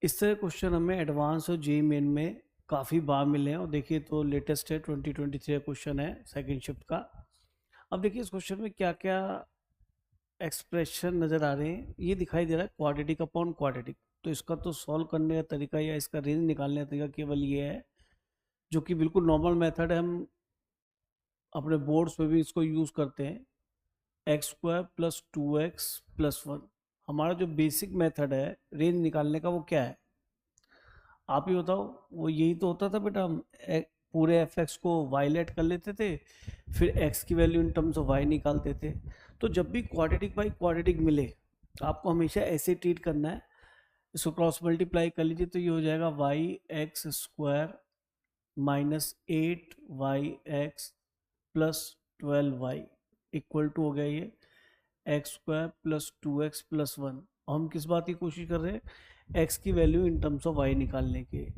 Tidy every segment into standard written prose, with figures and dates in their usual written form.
इस तरह क्वेश्चन हमें एडवांस और जेईई मेन में काफ़ी बार मिले हैं और देखिए तो लेटेस्ट है 2023 का क्वेश्चन है सेकंड शिफ्ट का। अब देखिए इस क्वेश्चन में क्या क्या एक्सप्रेशन नज़र आ रहे हैं। ये दिखाई दे रहा है क्वाड्रेटिक अपॉन क्वाड्रेटिक, तो इसका तो सॉल्व करने का तरीका या इसका रेंज निकालने का तरीका केवल ये है, जो कि बिल्कुल नॉर्मल मेथड है। हम अपने बोर्ड्स पे भी इसको यूज़ करते हैं। X square plus 2x plus 1 हमारा जो बेसिक मेथड है रेंज निकालने का, वो क्या है आप ही बताओ। वो यही तो होता था बेटा, हम पूरे एफ एक्स को वायलेट कर लेते थे, फिर एक्स की value in terms of Y निकालते थे। तो जब भी क्वाड्रेटिक बाई क्वाड्रेटिक मिले आपको हमेशा ऐसे ट्रीट करना है। इसको क्रॉस मल्टीप्लाई कर लीजिए तो ये हो जाएगा Y X square minus 8y(x) plus 12y equal to हो गया ये x square plus 2x plus 1। हम किस बात की कोशिश कर रहे हैं, x की value in terms of y निकालने के।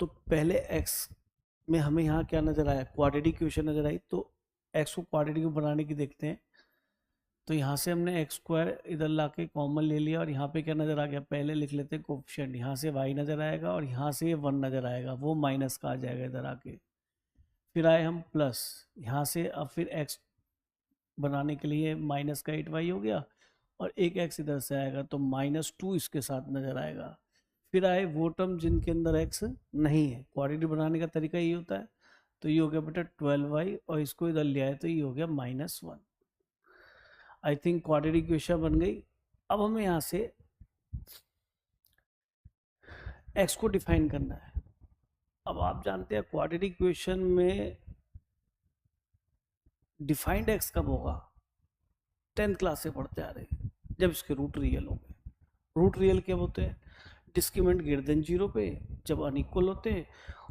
तो पहले x में हमें यहाँ क्या नजर आया, क्वाड्रेटिक इक्वेशन नजर आई, तो x को क्वाड्रेटिक बनाने की देखते हैं। तो यहाँ से हमने एक्स स्क्वायर इधर ला के कॉमन ले लिया और यहाँ पे क्या नज़र आ गया, पहले लिख लेते हैं कोफिशिएंट। यहाँ से y नज़र आएगा और यहाँ से ये 1 नज़र आएगा, वो माइनस का आ जाएगा इधर आके। फिर आए हम प्लस, यहाँ से अब फिर x बनाने के लिए माइनस का 8y हो गया और एक x इधर से आएगा तो -2 इसके साथ नज़र आएगा। फिर आए वो टर्म जिनके अंदर x नहीं है, क्वाड्रेटिक बनाने का तरीका ये होता है। तो ये हो गया बेटा 12y और इसको इधर ले आए तो ये हो गया -1। आई थिंक क्वाड्रेटिक इक्वेशन बन गई। अब हमें यहाँ से x को डिफाइन करना है। अब आप जानते हैं क्वाड्रेटिक इक्वेशन में डिफाइंड x कब होगा, 10th क्लास से पढ़ते आ रहे हैं, जब इसके रूट रियल होंगे। रूट रियल क्या होते हैं, डिस्क्रीमेंट ग्रेटर देन 0 पे जब अनइक्वल होते हैं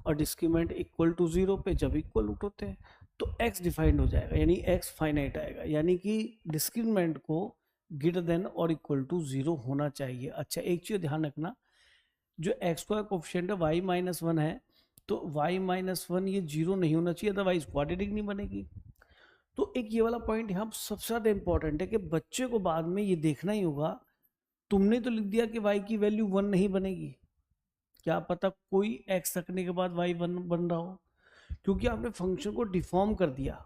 और डिस्क्रीमेंट इक्वल टू 0 पे जब इक्वल रूट होते हैं। तो x डिफाइंड हो जाएगा, यानी x फाइनाइट आएगा, यानी कि डिस्क्रीमेंट को ग्रेटर देन और इक्वल टू 0 होना चाहिए। अच्छा एक चीज ध्यान रखना, जो x का कोफिशिएंट है y-1 है, तो y-1 ये 0 नहीं होना चाहिए, अदरवाइज क्वाड्रेटिक नहीं बनेगी। तो एक ये वाला पॉइंट यहाँ सबसे ज़्यादा इंपॉर्टेंट है कि बच्चे को बाद में ये देखना ही होगा, तुमने तो लिख दिया कि y की वैल्यू 1 नहीं बनेगी, क्या पता कोई x रखने के बाद y 1 बन रहा हो, क्योंकि आपने फंक्शन को डिफॉर्म कर दिया।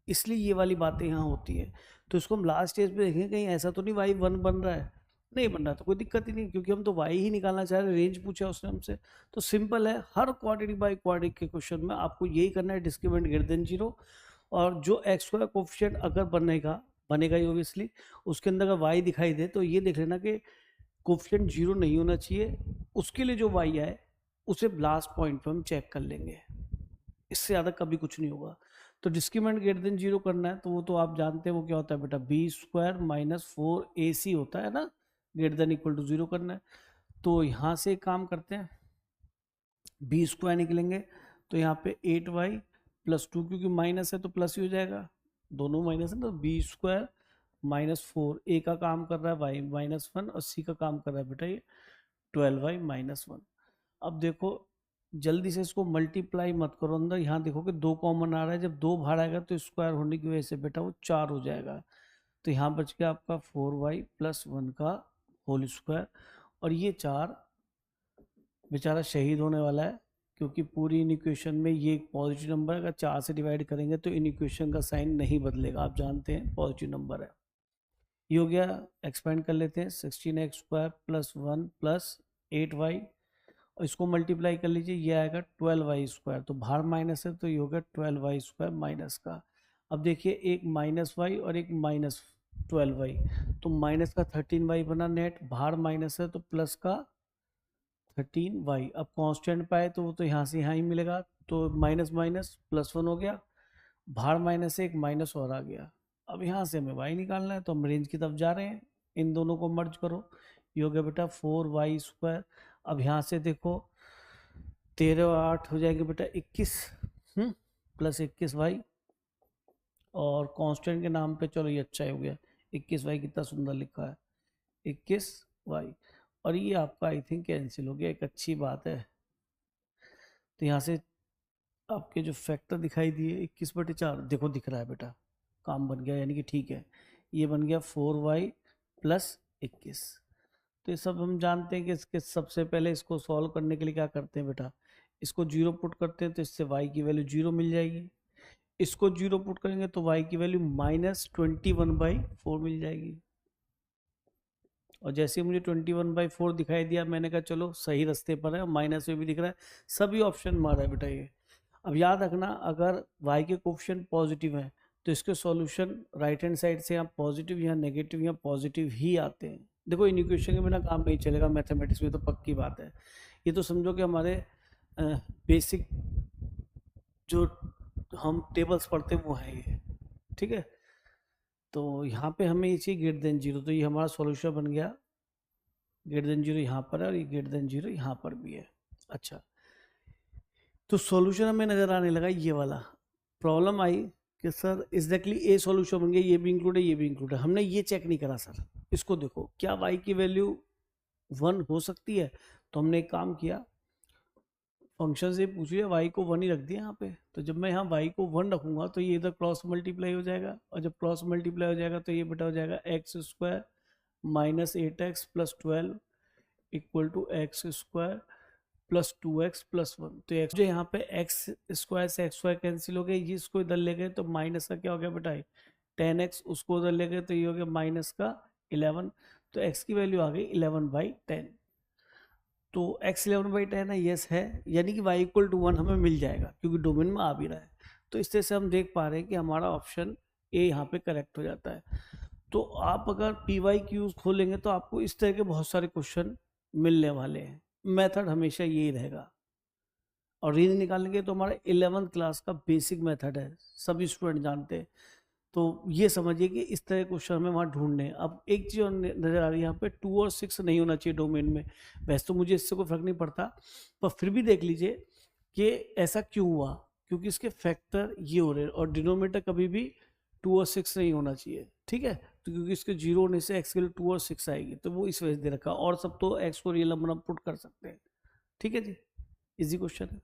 इसलिए ये वाली बातें यहाँ होती है। तो इसको हम लास्ट स्टेज पे देखेंगे, कहीं ऐसा तो नहीं y 1 बन रहा है, नहीं बन रहा तो कोई दिक्कत ही नहीं, क्योंकि हम तो y ही निकालना चाह रहे हैं, रेंज पूछा उसने हमसे। तो सिंपल है, हर क्वाड्रेटिक बाई क्वाड्रेटिक के क्वेश्चन में आपको यही करना है, डिस्क्रीमेंट ग्रेटर देन 0। और जो एक्स का कोफिशिएंट अगर बनेगा बनेगा ही ऑब्वियसली, उसके अंदर अगर y दिखाई दे तो ये देख लेना कि कोफिशिएंट 0 नहीं होना चाहिए। उसके लिए जो y आए उसे लास्ट पॉइंट पर हम चेक कर लेंगे, इससे ज़्यादा कभी कुछ नहीं होगा। तो डिस्क्रीमेंट ग्रेटर देन 0 करना है तो वो तो आप जानते हैं वो क्या होता है बेटा, बी स्क्वायर माइनस 4ac होता है ना, ग्रेटर देन इक्वल टू 0 करना है। तो यहाँ से एक काम करते हैं, बी स्क्वायर निकलेंगे तो यहाँ पे 8y प्लस 2, क्योंकि माइनस है तो प्लस ही हो जाएगा, दोनों माइनस है ना। बी स्क्वायर -4, ए का काम कर रहा है y-1 और सी का काम कर रहा है बेटा ये 12y-1। अब देखो जल्दी से इसको मल्टीप्लाई मत करो अंदर, यहाँ देखो कि 2 कॉमन आ रहा है, जब 2 बाहर आएगा तो स्क्वायर होने की वजह से बेटा वो 4 हो जाएगा। तो यहाँ बच गया आपका 4y+1 का होल स्क्वायर, और ये 4 बेचारा शहीद होने वाला है, क्योंकि पूरी इन इक्वेशन में ये एक पॉजिटिव नंबर है, अगर 4 से डिवाइड करेंगे तो इन इक्वेशन का साइन नहीं बदलेगा, आप जानते हैं पॉजिटिव नंबर है। ये हो गया, एक्सपेंड कर लेते हैं, 16x² प्लस 1 प्लस 8y, और इसको मल्टीप्लाई कर लीजिए, ये आएगा 12y², तो बाहर माइनस है तो ये होगा 12y² माइनस का। अब देखिए एक -y और एक -12y, तो माइनस का 13y बना नेट, बाहर माइनस है तो प्लस का 13y। अब कांस्टेंट पाए तो वो तो यहाँ से यहाँ ही मिलेगा, तो माइनस माइनस +1 हो गया, बाहर माइनस से एक माइनस और आ गया। अब यहाँ से हमें y निकालना है तो हम रेंज की तरफ जा रहे हैं, इन दोनों को मर्ज करो, ये हो गया बेटा 4y²। अब यहाँ से देखो 13 और 8 हो जाएंगे बेटा 21, प्लस 21y, और कांस्टेंट के नाम पे चलो ये अच्छा ही हो गया, 21y कितना सुंदर लिखा है, 21y, और ये आपका आई थिंक कैंसिल हो गया, एक अच्छी बात है। तो यहाँ से आपके जो फैक्टर दिखाई दिए 21/4 देखो दिख रहा है बेटा, काम बन गया, यानी कि ठीक है, ये बन गया 4y+21। तो ये सब हम जानते हैं कि इसके सबसे पहले इसको सॉल्व करने के लिए क्या करते हैं बेटा, इसको 0 पुट करते हैं तो इससे y की वैल्यू 0 मिल जाएगी, इसको 0 पुट करेंगे तो y की वैल्यू -21/4 मिल जाएगी। और जैसे ही मुझे 21/4 दिखाई दिया, मैंने कहा चलो सही रास्ते पर है, माइनस में भी दिख रहा है, सभी ऑप्शन मारा है बेटा ये। अब याद रखना, अगर y के कोफिशिएंट पॉजिटिव हैं तो इसके सॉल्यूशन राइट हैंड साइड से यहाँ पॉजिटिव या नेगेटिव या पॉजिटिव ही आते हैं। देखो इन इक्वेशन के बिना काम नहीं चलेगा मैथमेटिक्स में, तो पक्की बात है। ये तो समझो कि हमारे बेसिक जो हम टेबल्स पढ़ते हैं वो है ये, ठीक है। तो यहाँ पे हमें ये चाहिए ग्रेटर देन 0, तो ये हमारा सॉल्यूशन बन गया ग्रेटर देन 0 यहाँ पर है और ये ग्रेटर देन 0 यहाँ पर भी है। अच्छा, तो सॉल्यूशन हमें नजर आने लगा ये वाला। प्रॉब्लम आई कि सर एग्जैक्टली ए सॉल्यूशन बन गया, ये भी इंक्लूड है ये भी इंक्लूड है। हमने ये चेक नहीं करा सर, इसको देखो क्या y की वैल्यू 1 हो सकती है। तो हमने एक काम किया, फंक्शन से पूछ लिया, y को 1 ही रख दिया यहाँ पे। तो जब मैं यहाँ y को 1 रखूंगा तो ये इधर क्रॉस मल्टीप्लाई हो जाएगा, और जब क्रॉस मल्टीप्लाई हो जाएगा तो ये बेटा हो जाएगा x² - 8x + 12 = x² + 2x + 1। तो x जो यहाँ पे x² से x² कैंसिल हो गए, ये इसको इधर ले गए तो माइनस का क्या हो गया बेटा 10x, उसको उधर ले गए तो ये हो गया -11। तो x की वैल्यू आ गई 11/10। तो x 11/10 है, यस है, यानी कि y = 1 हमें मिल जाएगा क्योंकि डोमेन में आ भी रहा है। तो इस तरह से हम देख पा रहे हैं कि हमारा ऑप्शन ए यहाँ पे करेक्ट हो जाता है। तो आप अगर PYQs खोलेंगे तो आपको इस तरह के बहुत सारे क्वेश्चन मिलने वाले हैं। मेथड हमेशा यही रहेगा, और रीजन निकालने के तो हमारा 11th क्लास का बेसिक मेथड है, सभी स्टूडेंट जानते हैं। तो ये समझिए कि इस तरह क्वेश्चन हमें वहाँ ढूंढने हैं। अब एक चीज़ नजर आ रही है यहाँ पे, 2 और 6 नहीं होना चाहिए डोमेन में। वैसे तो मुझे इससे कोई फर्क नहीं पड़ता, पर फिर भी देख लीजिए कि ऐसा क्यों हुआ, क्योंकि इसके फैक्टर ये हो रहे हैं और डिनोमिनेटर कभी भी 2 और 6 नहीं होना चाहिए, ठीक है। तो क्योंकि इसके 0 होने से x के लिए 2 और 6 आएगी, तो वो इस वजह से दे रखा, और सब तो x को रियल नंबर हम पुट कर सकते हैं, ठीक है जी। इजी क्वेश्चन है।